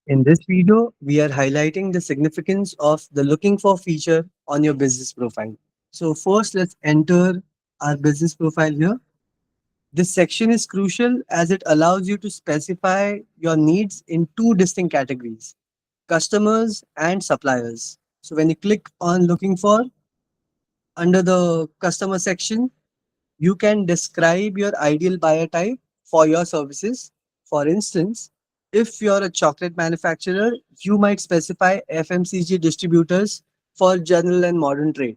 In this video, we are highlighting the significance of the looking for feature on your business profile. So first, let's enter our business profile here. This section is crucial as it allows you to specify your needs in two distinct categories, customers and suppliers. So when you click on looking for under the customer section, you can describe your ideal buyer type for your services. For instance, if you're a chocolate manufacturer, you might specify FMCG distributors for general and modern trade.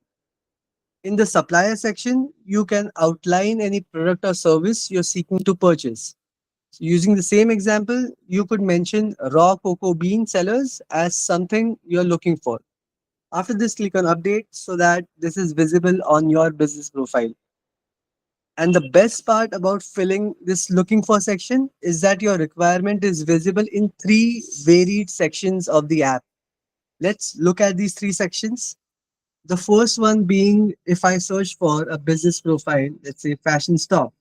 In the supplier section, you can outline any product or service you're seeking to purchase. So using the same example, you could mention raw cocoa bean sellers as something you're looking for. After this, click on update so that this is visible on your business profile. And the best part about filling this looking for section is that your requirement is visible in three varied sections of the app. Let's look at these three sections. The first one being if I search for a business profile, let's say fashion store.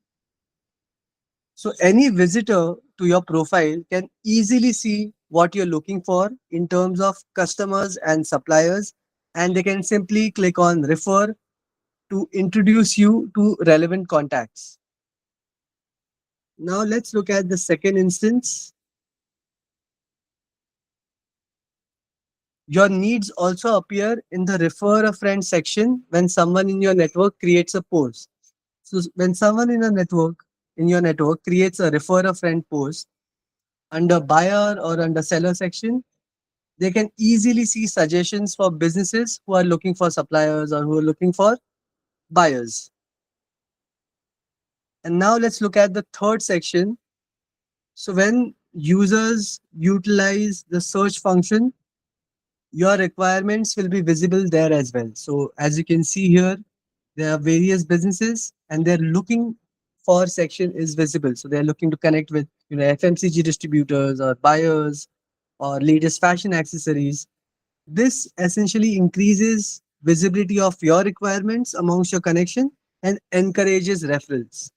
So any visitor to your profile can easily see what you're looking for in terms of customers and suppliers, and they can simply click on refer to introduce you to relevant contacts. Now let's look at the second instance. Your needs also appear in the refer a friend section when someone in your network creates a post. So when someone in your network creates a refer a friend post under buyer or under seller section, they can easily see suggestions for businesses who are looking for suppliers or who are looking for buyers. And now let's look at the third section. So when users utilize the search function, your requirements will be visible there as well. So as you can see here, there are various businesses and their looking for section is visible. So they're looking to connect with FMCG distributors or buyers or latest fashion accessories. This essentially increases visibility of your requirements amongst your connection and encourages referrals.